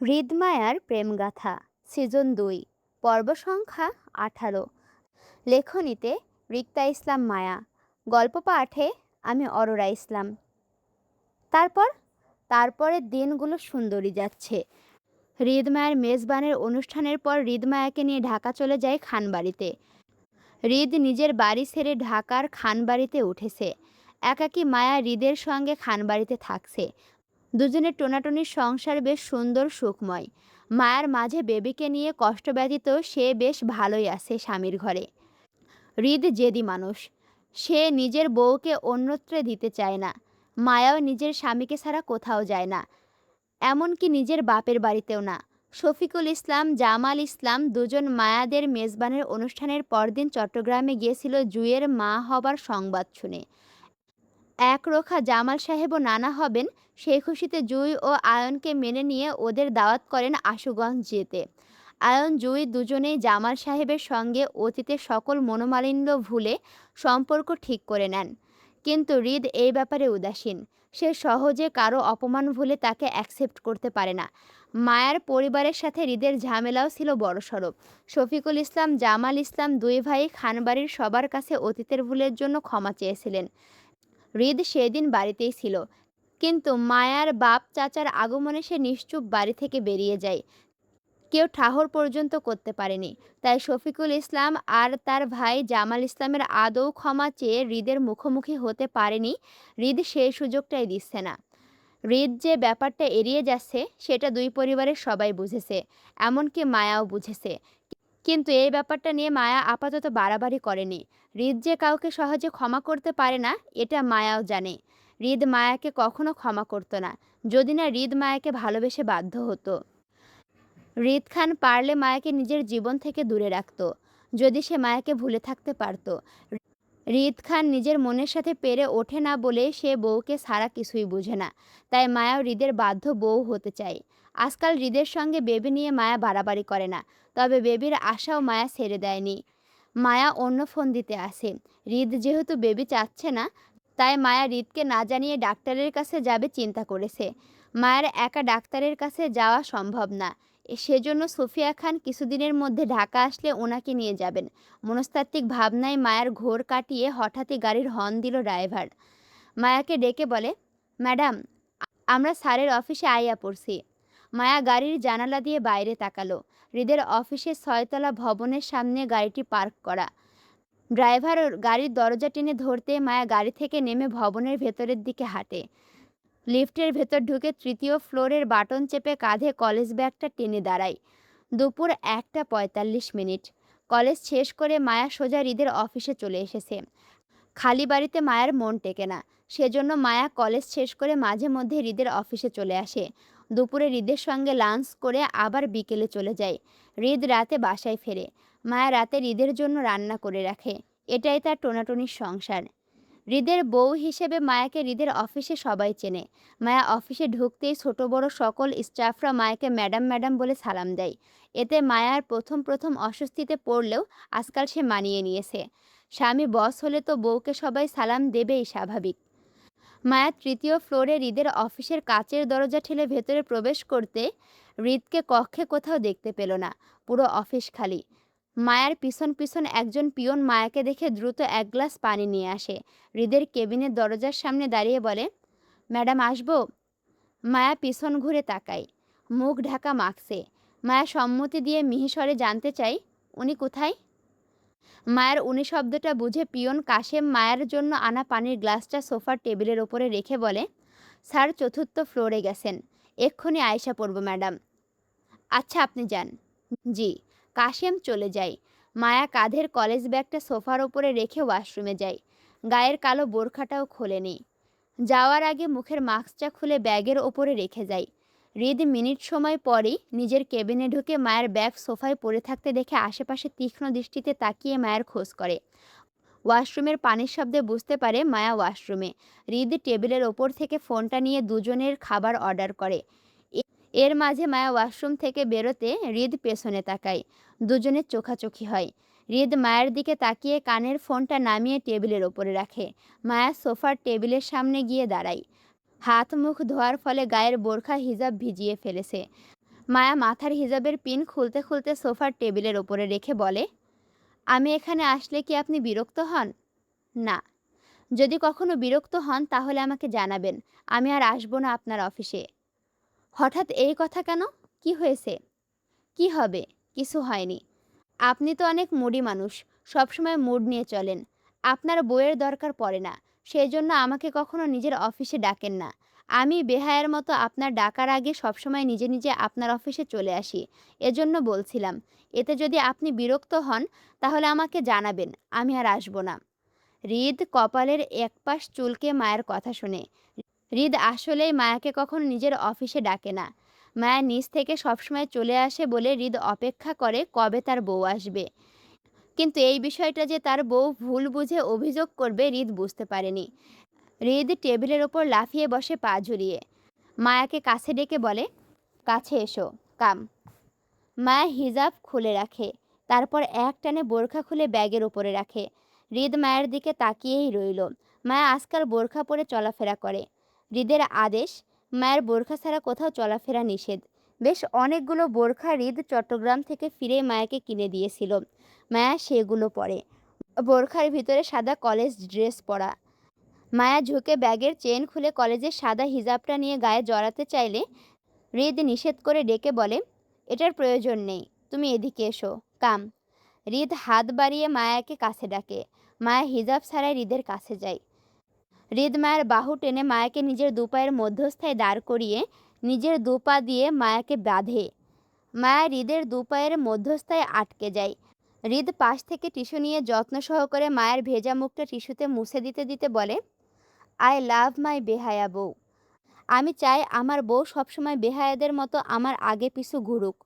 হৃদমায়ার প্রেমগাথা season ২ পর্ব সংখ্যা ১৮। লেখনীতে রিক্তা ইসলাম মায়া। গল্প পাঠে আমি অরোরা ইসলাম। তারপরের দিনগুলো সুন্দরী যাচ্ছে। হৃদমায়ার মেজবানের অনুষ্ঠানের পর হৃদমায়াকে নিয়ে ঢাকা চলে যায় খানবাড়িতে। হৃদ নিজের বাড়ি ছেড়ে ঢাকার খানবাড়িতে উঠেছে। একাকী মায়া হৃদের সঙ্গে খানবাড়িতে থাকছে। দুজনের টোনাটনির সংসার বেশ সুন্দর সুখময়। মায়ার মাঝে বেবিকে নিয়ে কষ্ট ব্যতীত সে বেশ ভালোই আছে স্বামীর ঘরে। হৃদ জেদি মানুষ, সে নিজের বউকে অন্যত্রে দিতে চায় না। মায়াও নিজের স্বামীকে ছাড়া কোথাও যায় না, এমনকি নিজের বাপের বাড়িতেও না। শফিকুল ইসলাম, জামাল ইসলাম দুজন মায়াদের মেজবানের অনুষ্ঠানের পরদিন চট্টগ্রামে গিয়েছিল জুঁইয়ের মা হবার সংবাদ শুনে। একরোখা জামাল সাহেবও নানা হবেন সেই খুশিতে জুঁই ও আয়নকে মেনে নিয়ে ওদের দাওয়াত করেন আশুগঞ্জ যেতে। আয়ন জুঁই দুজনেই জামাল সাহেবের সঙ্গে অতীতের সকল মনোমালিন্য ভুলে সম্পর্ক ঠিক করে নেন। কিন্তু হৃদ এই ব্যাপারে উদাসীন। সে সহজে কারো অপমান ভুলে তাকে অ্যাকসেপ্ট করতে পারে না। মায়ার পরিবারের সাথে হৃদের ঝামেলাও ছিল বড়সড়। শফিকুল ইসলাম, জামাল ইসলাম দুই ভাই খানবাড়ির সবার কাছে অতীতের ভুলের জন্য ক্ষমা চেয়েছিলেন। হৃদ সেদিন বাড়িতেই ছিল, কিন্তু মায়ার বাপ চাচার আগমনে সে নিশ্চুপ বাড়ি থেকে বেরিয়ে যায়। কেউ ঠাহর পর্যন্ত করতে পারেনি। তাই শফিকুল ইসলাম আর তার ভাই জামাল ইসলামের আদৌ ক্ষমা চেয়ে হৃদের মুখোমুখি হতে পারেনি। হৃদ সেই সুযোগটাই দিচ্ছে না। হৃদ যে ব্যাপারটা এড়িয়ে যাচ্ছে সেটা দুই পরিবারের সবাই বুঝেছে, এমনকি মায়াও বুঝেছে। কিন্তু এই ব্যাপারটা নিয়ে মায়া আপাতত বাড়াবাড়ি করেনি। হৃদ যে কাউকে সহজে ক্ষমা করতে পারে না এটা মায়াও জানে। হৃদ মায়াকে কখনো ক্ষমা করতো না, যদি না হৃদ মায়াকে ভালোবেসে বাধ্য হতো। হৃদ খান পারলে মায়াকে নিজের জীবন থেকে দূরে রাখত, যদি সে মায়াকে ভুলে থাকতে পারত। হৃদ খান নিজের মনের সাথে পেরে ওঠে না বলে সে বউকে ছাড়া কিছুই বুঝে না। তাই মায়াও হৃদের বাধ্য বউ হতে চায়। আজকাল হৃদের সঙ্গে বেবি নিয়ে মায়া বাড়াবাড়ি করে না, তবে বেবির আশাও মায়া ছেড়ে দেয়নি। মায়া অন্য ফোন দিতে আসে। হৃদ যেহেতু বেবি চাচ্ছে না, তাই মায়া হৃদকে না জানিয়ে ডাক্তারের কাছে যাবে চিন্তা করেছে। মায়ের একা ডাক্তারের কাছে যাওয়া সম্ভব না, সেজন্য সুফিয়া খান কিছুদিনের মধ্যে ঢাকা আসলে ওনাকে নিয়ে যাবেন। মনস্তাত্ত্বিক ভাবনায় মায়ার ঘোর কাটিয়ে হঠাৎই গাড়ির হর্ন দিল ড্রাইভার। মায়াকে ডেকে বলে, ম্যাডাম, আমরা স্যারের অফিসে আইয়া পড়ছি। মায়া গাড়ির জানালা দিয়ে বাইরে তাকালো। হৃদের অফিসের ৬তলা ভবনের সামনে গাড়িটি পার্ক করা। ড্রাইভার গাড়ির দরজা টেনে ধরতে মায়া গাড়ি থেকে নেমে ভবনের ভেতরের দিকে হাঁটে। লিফটের ভেতর ঢুকে ৩য় ফ্লোরের বাটন চেপে কাঁধে কলেজ ব্যাগটা টেনে দাঁড়ায়। দুপুর ১টা ৪৫। কলেজ শেষ করে মায়া সোজা হৃদের অফিসে চলে এসেছে। খালি বাড়িতে মায়ার মন টেকে না, সেজন্য মায়া কলেজ শেষ করে মাঝে মধ্যে হৃদের অফিসে চলে আসে। দুপুরে হৃদের সঙ্গে লাঞ্চ করে আবার বিকেলে চলে যায়। হৃদ রাতে বাসায় ফেরে। মায়া রাতে হৃদের জন্য রান্না করে রাখে। এটাই তার টোনাটনির সংসার। হৃদের বউ হিসেবে মায়াকে হৃদের অফিসে সবাই চেনে। মায়া অফিসে ঢুকতেই ছোট বড় সকল স্টাফরা মায়াকে ম্যাডাম ম্যাডাম বলে সালাম দেয়। এতে মায়ার প্রথম প্রথম অস্বস্তিতে পড়লেও আজকাল সে মানিয়ে নিয়েছে। স্বামী বস হলে তো বউকে সবাই সালাম দেবেই, স্বাভাবিক। মায়া ৩য় ফ্লোরে হৃদের অফিসের কাচের দরজা ঠেলে ভেতরে প্রবেশ করতে হৃদকে কক্ষে কোথাও দেখতে পেল না। পুরো অফিস খালি। মায়ার পিছন পিছন একজন পিয়ন মায়াকে দেখে দ্রুত ১ গ্লাস পানি নিয়ে আসে। হৃদের কেবিনের দরজার সামনে দাঁড়িয়ে বলে, ম্যাডাম আসবো? মায়া পিছন ঘুরে তাকায়। মুখ ঢাকা মাস্কে। মায়া সম্মতি দিয়ে মিহিস্বরে জানতে চাই, উনি কোথায়? মায়ের উনি শব্দটা বুঝে পিয়ন কাশেম মায়ের জন্য আনা পানির গ্লাসটা সোফার টেবিলের ওপরে রেখে বলে, স্যার ৪র্থ ফ্লোরে গেছেন, এক্ষুনি আয়সা পড়ব ম্যাডাম। আচ্ছা, আপনি যান। জি। কাশেম চলে যায়। মায়া কাঁধের কলেজ ব্যাগটা সোফার ওপরে রেখে ওয়াশরুমে যায়। গায়ের কালো বোরখাটাও খোলেনি। যাওয়ার আগে মুখের মাস্কটা খুলে ব্যাগের ওপরে রেখে যায়। হৃদ মিনিট সময় পরই নিজের কেবিনে ঢুকে মায়ের ব্যাগ সোফায় পড়ে থাকতে দেখে আশেপাশে তীক্ষ্ণ দৃষ্টিতে তাকিয়ে মায়ের খোঁজ করে। ওয়াশরুমের পানির শব্দে বুঝতে পারে মায়া ওয়াশরুমে। হৃদ টেবিলের ওপর থেকে ফোনটা নিয়ে দুজনের খাবার অর্ডার করে। এর মাঝে মায়া ওয়াশরুম থেকে বেরোতে হৃদ পেছনে তাকায়। দুজনের চোখাচোখি হয়। হৃদ মায়ের দিকে তাকিয়ে কানের ফোনটা নামিয়ে টেবিলের ওপরে রাখে। মায়া সোফার টেবিলের সামনে গিয়ে দাঁড়ায়। হাত মুখ ধোয়ার ফলে গায়ের বোরখা হিজাব ভিজিয়ে ফেলেছে। মায়া মাথার হিজাবের পিন খুলতে খুলতে সোফার টেবিলের ওপরে রেখে বলে, আমি এখানে আসলে কি আপনি বিরক্ত হন? না। যদি কখনো বিরক্ত হন তাহলে আমাকে জানাবেন। আমি আর আসবো না আপনার অফিসে। হঠাৎ এই কথা কেন? কি হয়েছে? কি হবে? কিছু হয়নি। আপনি তো অনেক মুডি মানুষ। সবসময় মুড নিয়ে চলেন। আপনার বইয়ের দরকার পড়ে না। সেজন্য আমাকে কখনো নিজের অফিসে ডাকেন না। আমি বেহায়ার মতো আপনার ডাকার আগে সবসময় নিজে নিজে আপনার অফিসে চলে আসি। এজন্য বলছিলাম, এতে যদি আপনি বিরক্ত হন তাহলে আমাকে জানাবেন। আমি আর আসবো না। হৃদ কপালের একপাশ চুলকে মায়ের কথা শুনে। হৃদ আসলেই মায়াকে কখনো নিজের অফিসে ডাকে না। মায়া নিজ থেকে সবসময় চলে আসে বলে হৃদ অপেক্ষা করে কবে তার বউ আসবে। কিন্তু এই বিষয়টা যে তার বউ ভুল বুঝে অভিযোগ করবে হৃদ বুঝতে পারেনি। হৃদ টেবিলের ওপর লাফিয়ে বসে পা ঝুলিয়ে। মায়াকে কাছে ডেকে বলে, কাছে এসো, কাম। মায়া হিজাব খুলে রাখে। তারপর এক টানে বোরখা খুলে ব্যাগের উপরে রাখে। হৃদ মায়ের দিকে তাকিয়েই রইল। মায়া আজকাল বোরখা পরে চলাফেরা করে। হৃদের আদেশ, মায়ের বোরখা ছাড়া কোথাও চলাফেরা নিষেধ। বেশ অনেকগুলো বোরখা হৃদ চট্টগ্রাম থেকে ফিরে মায়াকে কিনে দিয়েছিল। মায়া সেগুলো পরে। বোরখার ভিতরে সাদা কলেজ ড্রেস পরা। মায়া ঝুঁকে ব্যাগের চেন খুলে কলেজের সাদা হিজাবটা নিয়ে গায়ে জড়াতে চাইলে হৃদ নিষেধ করে ডেকে বলে, এটার প্রয়োজন নেই, তুমি এদিকে এসো, কাম। হৃদ হাত বাড়িয়ে মায়াকে কাছে ডাকে। মায়া হিজাব ছাড়াই হৃদের কাছে যায়। হৃদ মায়ের বাহু টেনে মায়াকে নিজের দুপায়ের মধ্যস্থায় দাঁড় করিয়ে নিজের দুপা দিয়ে মায়াকে বাঁধে। মায়া হৃদের দুপায়ের মধ্যস্থায় আটকে যায়। হৃদ পাশ থেকে টিস্যু নিয়ে যত্ন সহকারে মায়ের ভেজা মুখটা টিস্যুতে মুছে দিতে দিতে বলে, আই লাভ মাই বেহায়া বউ। আমি চাই আমার বউ সবসময় বেহায়াদের মতো আমার আগে পিছু ঘুরুক,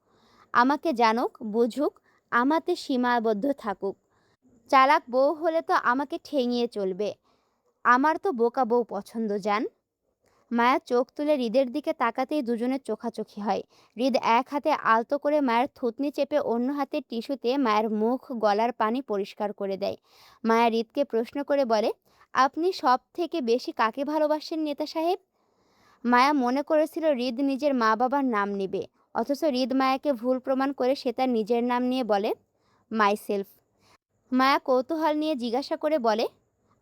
আমাকে জানুক, বুঝুক, আমাতে সীমাবদ্ধ থাকুক। চালাক বউ হলে তো আমাকে ঠেঙিয়ে চলবে। আমার তো বোকা বউ পছন্দ জান। মায়া চোখ তুলে হৃদের দিকে তাকাতেই দুজনের চোখাচোখি হয়। হৃদ এক হাতে আলতো করে মায়ের থুতনি চেপে অন্য হাতে টিস্যুতে মায়ের মুখ গলার পানি পরিষ্কার করে দেয়। মায়া হৃদকে প্রশ্ন করে বলে, আপনি সব থেকে বেশি কাকে ভালোবাসেন নেতা সাহেব? মায়া মনে করেছিল হৃদ নিজের মা বাবার নাম নিবে, অথচ হৃদ মায়াকে ভুল প্রমাণ করে সে তার নিজের নাম নিয়ে বলে, মাইসেলফ। মায়া কৌতূহল নিয়ে জিজ্ঞাসা করে বলে,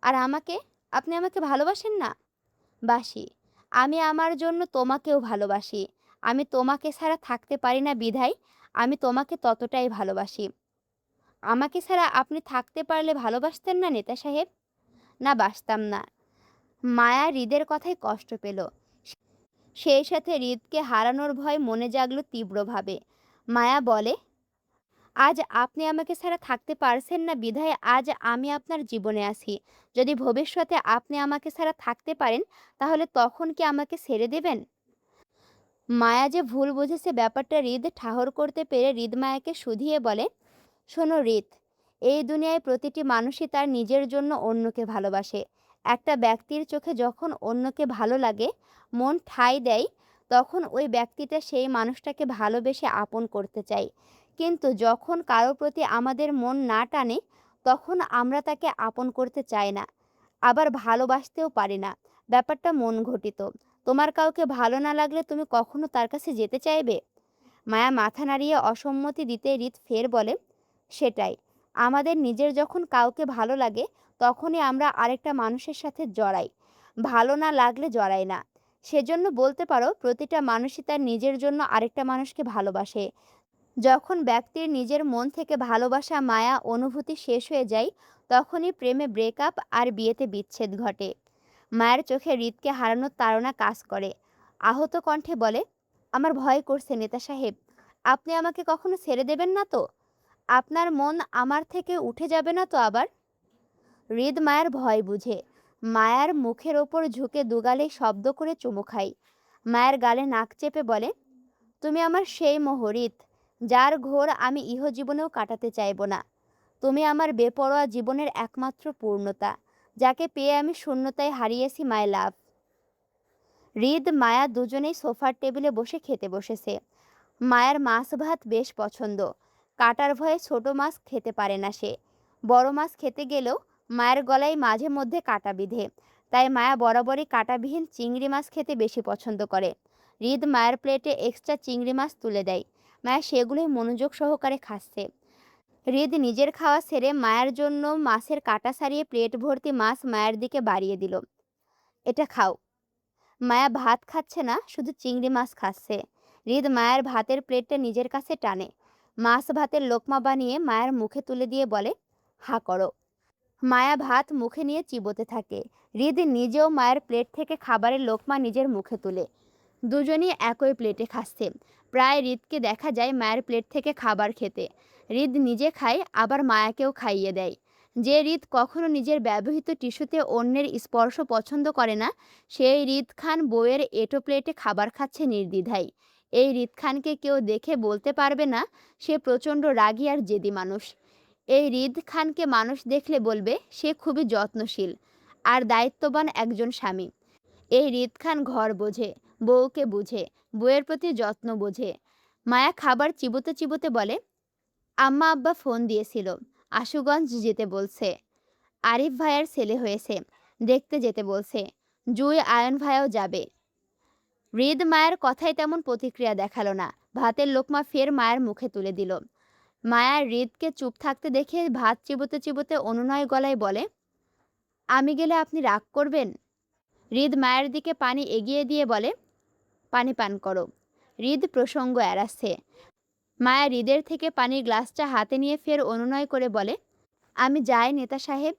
আর আমাকে? আপনি আমাকে ভালোবাসেন না? বাসি। আমি আমার জন্য তোমাকেও ভালোবাসি। আমি তোমাকে ছাড়া থাকতে পারি না বিধায় আমি তোমাকে ততটাই ভালোবাসি। আমাকে ছাড়া আপনি থাকতে পারলে ভালোবাসতেন না নেতা সাহেব? না, বাসতাম না। মায়া হৃদের কথায় কষ্ট পেল। সেই সাথে হৃদকে হারানোর ভয় মনে জাগলো তীব্রভাবে। মায়া বলে, আজ আপনি আমাকে ছাড়া থাকতে পারছেন না বিধায় আজ আমি আপনার জীবনে আছি। যদি ভবিষ্যতে আপনি আমাকে ছাড়া থাকতে পারেন তাহলে তখন কি আমাকে ছেড়ে দেবেন? মায়া যে ভুল বুঝেছে ব্যাপারটা হৃদ ঠাহর করতে পেরে হৃদ মায়াকে শুধিয়ে বলে, শোনো হৃদ, এই দুনিয়ায় প্রতিটি মানুষই তার নিজের জন্য অন্যকে ভালোবাসে। একটা ব্যক্তির চোখে যখন অন্যকে ভালো লাগে, মন ঠাঁই দেয়, তখন ওই ব্যক্তিটা সেই মানুষটাকে ভালোবেসে আপন করতে চায়। কিন্তু যখন কারো প্রতি আমাদের মন না টানে, তখন আমরা তাকে আপন করতে চাই না, আবার ভালোবাসতেও পারি না। ব্যাপারটা মন ঘটিত। তোমার কাউকে ভালো না লাগলে তুমি কখনো তার কাছে যেতে চাইবে? মায়া মাথা নাড়িয়ে অসম্মতি দিতে হৃদ ফের বলে, সেটাই। আমাদের নিজের যখন কাউকে ভালো লাগে তখনই আমরা আরেকটা মানুষের সাথে জড়াই, ভালো না লাগলে জড়াই না। সেজন্য বলতে পারো প্রতিটা মানুষই তার নিজের জন্য আরেকটা মানুষকে ভালোবাসে। যখন ব্যক্তির নিজের মন থেকে ভালোবাসা, মায়া, অনুভূতি শেষ হয়ে যায় তখনই প্রেমে ব্রেকআপ আর বিয়েতে বিচ্ছেদ ঘটে। মায়ের চোখে হৃদকে হারানোর তাড়না কাজ করে। আহত কণ্ঠে বলে, আমার ভয় করছে নেতা সাহেব। আপনি আমাকে কখনো ছেড়ে দেবেন না তো? আপনার মন আমার থেকে উঠে যাবে না তো আবার? হৃদ মায়ের ভয় বুঝে। মায়ার মুখের ওপর ঝুঁকে দুগালে শব্দ করে চুমু খায়। মায়ের গালে নাক চেপে বলে, তুমি আমার সেই মোহরিত যার ঘোর আমি ইহজীবনেও কাটাতে চাইব না। তুমি আমার বেপরোয়া জীবনের একমাত্র পূর্ণতা, যাকে পেয়ে আমি শূন্যতায় হারিয়েছি মাই লাভ। হৃদ মায়া দুজনেই সোফার টেবিলে বসে খেতে বসেছে। মায়ের মাছ ভাত বেশ পছন্দ। কাটার ভয়ে ছোট মাছ খেতে পারে না সে। বড় মাছ খেতে গেলেও মায়ের গলায় মাঝে মধ্যে কাটা বিঁধে, তাই মায়া বরাবরই কাটাবিহীন চিংড়ি মাছ খেতে বেশি পছন্দ করে। হৃদ মায়ের প্লেটে এক্সট্রা চিংড়ি মাছ তুলে দেয়। মায়া সেগুলোই মনোযোগ সহকারে খাচ্ছে। হৃদ নিজের খাওয়া সেরে মায়ের জন্য মাছের কাঁটা ছাড়িয়ে প্লেট ভর্তি মাছ মায়ের দিকে বাড়িয়ে দিল। এটা খাও। মায়া ভাত খাচ্ছে না, শুধু চিংড়ি মাছ খাচ্ছে। হৃদ মায়ের ভাতের প্লেটটা নিজের কাছে টানে, মাছ ভাতের লোকমা বানিয়ে মায়ের মুখে তুলে দিয়ে বলে, হা করো। মায়া ভাত মুখে নিয়ে চিবোতে থাকে। হৃদ নিজেও মায়ের প্লেট থেকে খাবারের লোকমা নিজের মুখে তুলে। দুজনই একই প্লেটে খাচ্ছে। প্রায় হৃদকে দেখা যায় মায়ের প্লেট থেকে খাবার খেতে। হৃদ নিজে খায়, আবার মায়াকেও খাইয়ে দেয়। যে হৃদ কখনো নিজের ব্যবহৃত টিস্যুতে অন্যের স্পর্শ পছন্দ করে না, সেই হৃদ খান বউয়ের এঁটো প্লেটে খাবার খাচ্ছে নির্দ্বিধায়। এই হৃদ খানকে কেউ দেখে বলতে পারবে না সে প্রচণ্ড রাগী আর জেদি মানুষ। এই হৃদ খানকে মানুষ দেখলে বলবে সে খুবই যত্নশীল আর দায়িত্ববান একজন স্বামী। এই হৃদ খান ঘর বোঝে, বউকে বুঝে, বউয়ের প্রতি যত্ন বোঝে। মায়া খাবার চিবোতে চিবোতে বলে, আম্মা আব্বা ফোন দিয়েছিল, আশুগঞ্জ যেতে বলছে। আরিফ ভাইয়ার ছেলে হয়েছে, দেখতে যেতে বলছে। জুই আয়ন ভাইয়াও যাবে। হৃদ মায়ের কথায় তেমন প্রতিক্রিয়া দেখালো না। ভাতের লোকমা ফের মায়ের মুখে তুলে দিল। মায়া হৃদকে চুপ থাকতে দেখে ভাত চিবোতে চিবোতে অনুনয় গলায় বলে, আমি গেলে আপনি রাগ করবেন? হৃদ মায়ের দিকে পানি এগিয়ে দিয়ে বলে, পানি পান করো। হৃদ প্রসঙ্গ এড়াচ্ছে। মায়া হৃদের থেকে পানির গ্লাসটা হাতে নিয়ে ফের অনুনয় করে বলে, আমি যাই নেতা সাহেব।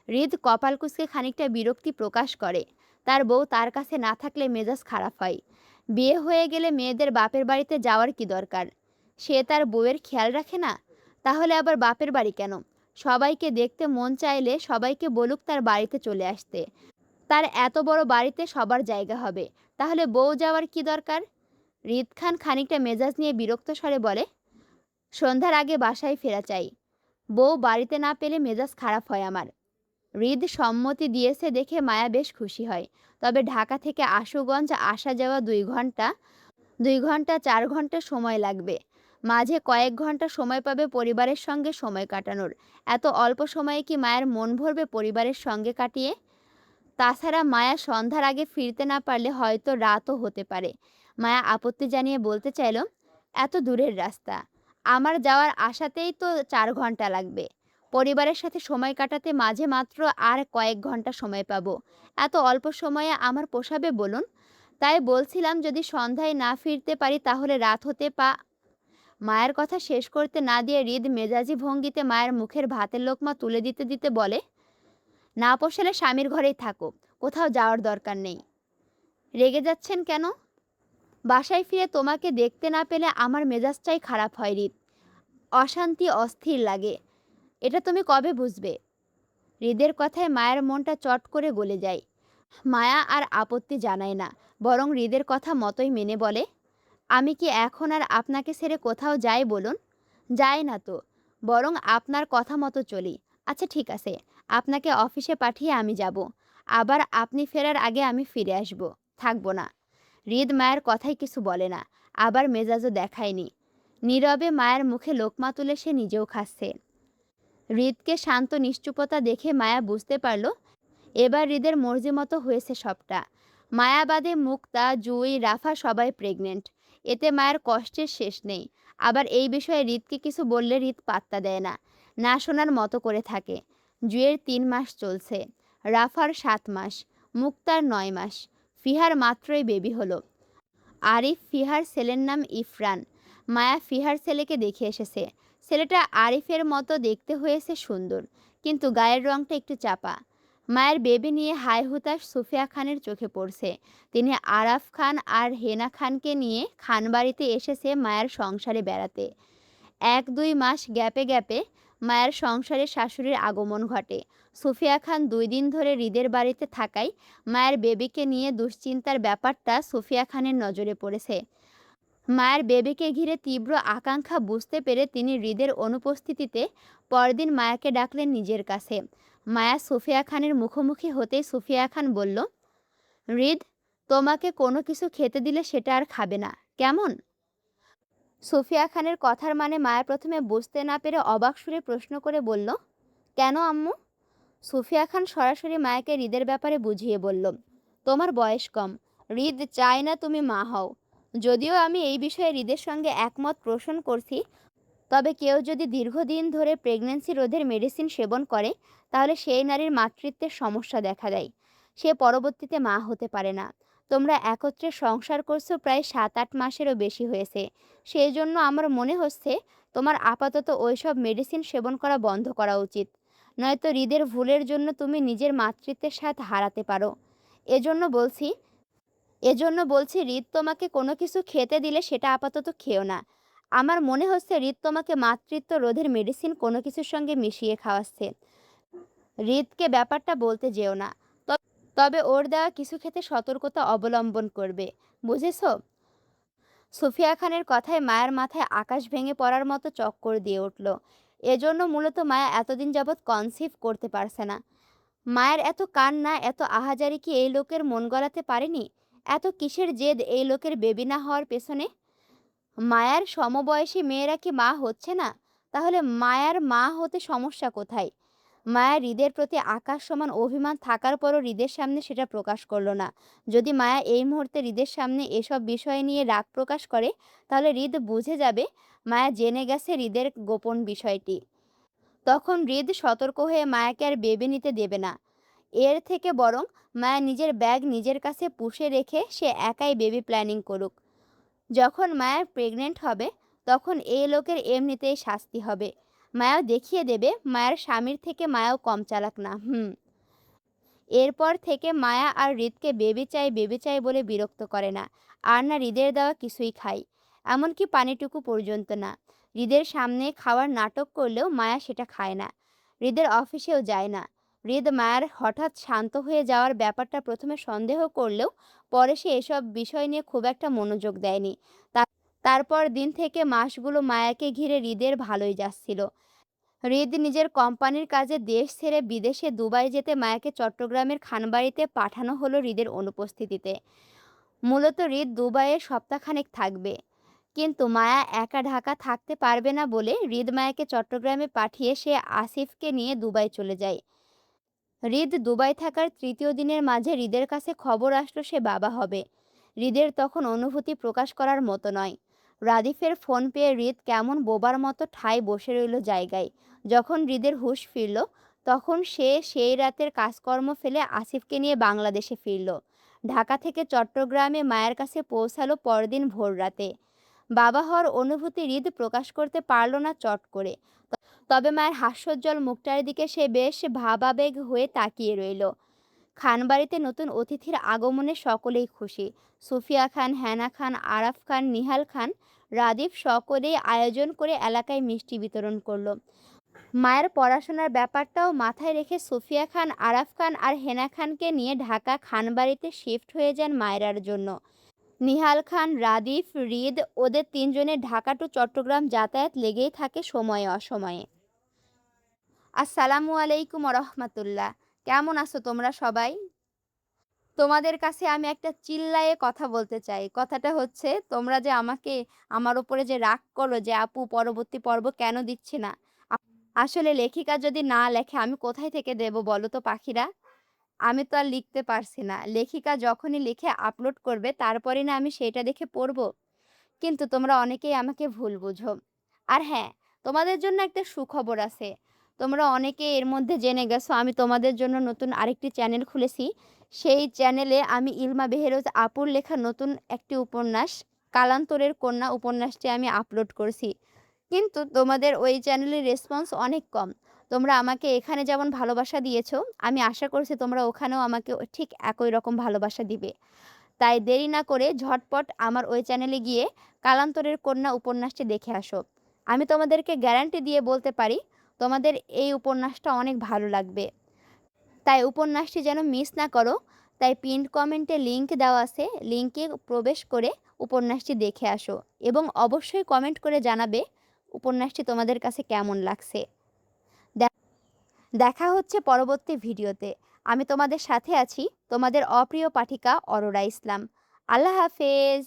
হৃদ কপাল কুঁচকে খানিকটা বিরক্তি প্রকাশ করে। তার বউ তার কাছে না থাকলে মেজাজ খারাপ হয়। বিয়ে হয়ে গেলে মেয়েদের বাপের বাড়িতে যাওয়ার কি দরকার? সে তার বউয়ের খেয়াল রাখে না? তাহলে আবার বাপের বাড়ি কেন? সবাইকে দেখতে মন চাইলে সবাইকে বলুক তার বাড়িতে চলে আসতে। তার এত বড় বাড়িতে সবার জায়গা হবে, তাহলে বউ যাওয়ার কি দরকার? হৃদ খান খানিকটা মেজাজ নিয়ে বিরক্ত স্বরে বলে, সন্ধ্যার আগে বাসায় ফেরা চাই। বউ বাড়িতে না পেলে মেজাজ খারাপ হয় আমার। হৃদ সম্মতি দিয়েছে দেখে মায়া বেশ খুশি হয়। তবে ঢাকা থেকে আশুগঞ্জ আসা যাওয়া 2 ঘন্টা 4 ঘন্টা সময় লাগবে। মাঝে কয়েক ঘন্টা সময় পাবে পরিবারের সঙ্গে সময় কাটানোর। এত অল্প সময়ে কি মায়ের মন ভরবে পরিবারের সঙ্গে কাটিয়ে? তাছাড়া মায়া সন্ধ্যার আগে ফিরতে না পারলে হয়তো রাতও হতে পারে। মায়া আপত্তি জানিয়ে বলতে চাইল, এত দূরের রাস্তা, আমার যাওয়ার আসাতেই তো 4 ঘন্টা লাগবে। পরিবারের সাথে সময় কাটাতে মাঝে মাত্র আর কয়েক ঘন্টা সময় পাবো। এত অল্প সময়ে আমার পোষাবে বলুন? তাই বলছিলাম যদি সন্ধ্যায় না ফিরতে পারি তাহলে রাত হতে মায়ের কথা শেষ করতে না দিয়ে হৃদ মেজাজি ভঙ্গিতে মায়ের মুখের ভাতের লোকমা তুলে দিতে দিতে বলে, না পোষালে স্বামীর ঘরেই থাকো, কোথাও যাওয়ার দরকার নেই। রেগে যাচ্ছেন কেন? বাসায় ফিরে তোমাকে দেখতে না পেলে আমার মেজাজটাই খারাপ হয় হৃদ। অশান্তি, অস্থির লাগে। এটা তুমি কবে বুঝবে? হৃদের কথায় মায়ের মনটা চট করে গলে যায়। মায়া আর আপত্তি জানায় না, বরং হৃদের কথা মতোই মেনে বলে, আমি কি এখন আর আপনাকে ছেড়ে কোথাও যাই বলুন? যাই না তো, বরং আপনার কথা মতো চলি। আচ্ছা ঠিক আছে, আপনাকে অফিসে পাঠিয়ে আমি যাব। আবার আপনি ফেরার আগে আমি ফিরে আসব, থাকবো না। হৃদ মায়ের কথায় কিছু বলে না, আবার মেজাজও দেখায়নি। নীরবে মায়ের মুখে লোকমা তুলে সে নিজেও খাচ্ছে। হৃদকে শান্ত নিশ্চুপতা দেখে মায়া বুঝতে পারল এবার হৃদের মর্জি মতো হয়েছে সবটা। মায়াবাদে মুক্তা, জুই, রাফা সবাই প্রেগনেন্ট। এতে মায়ের কষ্টের শেষ নেই। আবার এই বিষয়ে হৃদকে কিছু বললে হৃদ পাত্তা দেয় না, না শোনার মতো করে থাকে। জুয়ের 3 মাস চলছে, রাফার 7 মাস, মুক্তার 9 মাস। ফিহার মাত্রই বেবি হলো। আরিফ ফিহার ছেলের নাম ইফরান। মায়া ফিহার ছেলেকে দেখে এসেছে। ছেলেটা আরিফের মতো দেখতে হয়েছে সুন্দর, কিন্তু গায়ের রংটা একটু চাপা। মায়ের বেবি নিয়ে হাই হুতাশ সুফিয়া খানের চোখে পড়ছে। তিনি আরাফ খান আর হেনা খানকে নিয়ে খানবাড়িতে এসেছে মায়ের সংসারে বেড়াতে। 1-2 মাস গ্যাপে গ্যাপে মায়ের সংসারে শাশুড়ির আগমন ঘটে। সুফিয়া খান 2 দিন ধরে হৃদের বাড়িতে থাকায় মায়ের বেবিকে নিয়ে দুশ্চিন্তার ব্যাপারটা সুফিয়া খানের নজরে পড়েছে। মায়ের বেবিকে ঘিরে তীব্র আকাঙ্ক্ষা বুঝতে পেরে তিনি হৃদের অনুপস্থিতিতে পরদিন মায়াকে ডাকলেন নিজের কাছে। মায়া সুফিয়া খানের মুখোমুখি হতেই সুফিয়া খান বলল, হৃদ, তোমাকে কোনো কিছু খেতে দিলে সেটা আর খাবে না, কেমন? সুফিয়া খানের কথার মানে মায়া প্রথমে বুঝতে না পেরে অবাক সুরে প্রশ্ন করে বলল, কেন আম্মু? সুফিয়া খান সরাসরি মায়াকে হৃদের ব্যাপারে বুঝিয়ে বলল, তোমার বয়স কম, হৃদ চায় না তুমি মা হও। যদিও আমি এই বিষয়ে হৃদের সঙ্গে একমত পোষণ করছি, তবে কেউ যদি দীর্ঘদিন ধরে প্রেগন্যান্সি রোধের মেডিসিন সেবন করে, তাহলে সেই নারীর মাতৃত্বের সমস্যা দেখা দেয়। সে পরবর্তীতে মা হতে পারে না। তোমরা একত্রে সংসার করছো প্রায় ৭-৮ মাসেরও বেশি হয়েছে। সেই জন্য আমার মনে হচ্ছে তোমার আপাতত ওইসব মেডিসিন সেবন করা বন্ধ করা উচিত। নয়তো হৃদের ভুলের জন্য তুমি নিজের মাতৃত্বের স্বাদ হারাতে পারো। এজন্য বলছি হৃদ তোমাকে কোনো কিছু খেতে দিলে সেটা আপাতত খেও না। আমার মনে হচ্ছে হৃদ তোমাকে মাতৃত্ব রোধের মেডিসিন কোনো কিছুর সঙ্গে মিশিয়ে খাওয়াচ্ছে। হৃদকে ব্যাপারটা বলতে যেও না। তবে ওর দেওয়া কিছু খেতে সতর্কতা অবলম্বন করবে। বুঝেছো? সুফিয়া খানের কথায় মায়ের মাথায় আকাশ ভেঙে পড়ার মতো চক্কর দিয়ে উঠল। এজন্য মূলত মায়া এতদিন যাবৎ কনসিভ করতে পারছে না। মায়ের এত কান্না, এত আহাজারি কি এই লোকের মন গলাতে পারেনি? এত কিসের জেদ এই লোকের বেবি না হওয়ার পেছনে? মায়ার সমবয়সী মেয়েরা কি মা হচ্ছে না? তাহলে মায়ার মা হতে সমস্যা কোথায়? মায়া হৃদের প্রতি আকাশ সমান অভিমান থাকার পরও হৃদের সামনে সেটা প্রকাশ করল না। যদি মায়া এই মুহূর্তে হৃদের সামনে এসব বিষয় নিয়ে রাগ প্রকাশ করে, তাহলে হৃদ বুঝে যাবে মায়া জেনে গেছে হৃদের গোপন বিষয়টি। তখন হৃদ সতর্ক হয়ে মায়াকে আর বেবি নিতে দেবে না। এর থেকে বরং মায়া নিজের ব্যাগ নিজের কাছে পুষে রেখে সে একাই বেবি প্ল্যানিং করুক। যখন মায়া প্রেগনেন্ট হবে, তখন এই লোকের এমনিতেই শাস্তি হবে। মায়াও দেখিয়ে দেবে মায়ার স্বামীর থেকে মায়াও কম চালাক না। এরপর থেকে মায়া আর হৃদকে বেবি চাই বলে বিরক্ত করে না। আর না হৃদের দেওয়া কিছুই খায়, এমনকি পানিটুকু পর্যন্ত না। হৃদের সামনে খাওয়ার নাটক করলেও মায়া সেটা খায় না। হৃদের অফিসেও যায় না। হৃদ মায়ার হঠাৎ শান্ত হয়ে যাওয়ার ব্যাপারটা প্রথমে সন্দেহ করলেও পরে সে এসব বিষয় নিয়ে খুব একটা মনোযোগ দেয়নি। তারপর দিন থেকে মাসগুলো মায়াকে ঘিরে হৃদের ভালোই যাচ্ছিল। হৃদ নিজের কোম্পানির কাজে দেশ ছেড়ে বিদেশে দুবাই যেতে মায়াকে চট্টগ্রামের খানবাড়িতে পাঠানো হলো হৃদের অনুপস্থিতিতে। মূলত হৃদ দুবাইয়ে সপ্তাহখানেক থাকবে, কিন্তু মায়া একা ঢাকা থাকতে পারবে না বলে হৃদ মায়াকে চট্টগ্রামে পাঠিয়ে সে আসিফকে নিয়ে দুবাই চলে যায়। হৃদ দুবাই থাকার তৃতীয় দিনের মাঝে হৃদের কাছে খবর আসলো সে বাবা হবে। হৃদের তখন অনুভূতি প্রকাশ করার মতো নয়। রাদিফের ফোন পেয়ে হৃদ কেমন বোবার মতো ঠায় বসে রইল জায়গায়। যখন হৃদের হুঁশ ফিরল, তখন সে সেই রাতের কাজকর্ম ফেলে আসিফকে নিয়ে বাংলাদেশে ফিরল। ঢাকা থেকে চট্টগ্রামে মায়ের কাছে পৌঁছালো পরদিন ভোর রাতে। বাবা হওয়ার অনুভূতি হৃদ প্রকাশ করতে পারল না চট করে। তবে মায়ের হাস্যোজ্জ্বল মুখটার দিকে সে বেশ ভাবাবেগ হয়ে তাকিয়ে রইল। খানবাড়িতে নতুন অতিথির আগমনে সকলেই খুশি। সুফিয়া খান, হেনা খান, আরাফ খান, নিহাল খান, রাদিফ সকলেই আয়োজন করে এলাকায় মিষ্টি বিতরণ করলো। মায়ের পড়াশোনার ব্যাপারটাও মাথায় রেখে সুফিয়া খান, আরাফ খান আর হেনা খানকে নিয়ে ঢাকা খানবাড়িতে শিফট হয়ে যান মায়রার জন্য। নিহাল খান, রাদিফ, হৃদ ওদের তিনজনের ঢাকা টু চট্টগ্রাম যাতায়াত লেগেই থাকে সময়ে অসময়ে। আসসালামু আলাইকুম রহমতুল্লাহ। কেমন আছো তোমরা সবাই? তোমাদের কাছে আমি একটা চিল্লায়ে কথা বলতে চাই। কথাটা হচ্ছে, তোমরা যে আমাকে আমার উপরে যে রাগ করো যে আপু পরবর্তী পর্ব কেন দিচ্ছি না। আসলে লেখিকা যদি না লেখে আমি কোথায় থেকে দেব বলো তো পাখিরা? আমি তো আর লিখতে পারছি না। লেখিকা যখনই লিখে আপলোড করবে তারপরেই না আমি সেইটা দেখে পড়ব। কিন্তু তোমরা অনেকেই আমাকে ভুল বুঝো। আর হ্যাঁ, তোমাদের জন্য একটা সুখবর আছে। তোমরা অনেকে এর মধ্যে জেনে গেছো আমি তোমাদের জন্য নতুন আরেকটি চ্যানেল খুলেছি। সেই চ্যানেলে আমি ইলমা বেহেরোজ আপুর লেখা নতুন একটি উপন্যাস, কালান্তরের কন্যা উপন্যাসটি আমি আপলোড করছি। কিন্তু তোমাদের ওই চ্যানেলের রেসপন্স অনেক কম। তোমরা আমাকে এখানে যেমন ভালোবাসা দিয়েছো, আমি আশা করছি তোমরা ওখানেও আমাকে ঠিক একই রকম ভালোবাসা দিবে। তাই দেরি না করে ঝটপট আমার ওই চ্যানেলে গিয়ে কালান্তরের কন্যা উপন্যাসটি দেখে আসো। আমি তোমাদেরকে গ্যারান্টি দিয়ে বলতে পারি তোমাদের এই উপন্যাসটা অনেক ভালো লাগবে। তাই উপন্যাসটি যেন মিস না করো। তাই পিন্ড কমেন্টে লিংক দেওয়া আছে, লিংকে প্রবেশ করে উপন্যাসটি দেখে আসো এবং অবশ্যই কমেন্ট করে জানাবে উপন্যাসটি তোমাদের কাছে কেমন লাগছে। দেখা হচ্ছে পরবর্তী ভিডিওতে। আমি তোমাদের সাথে আছি, তোমাদের অপ্রিয় পাঠিকা অরোরা ইসলাম। আল্লাহ হাফেজ।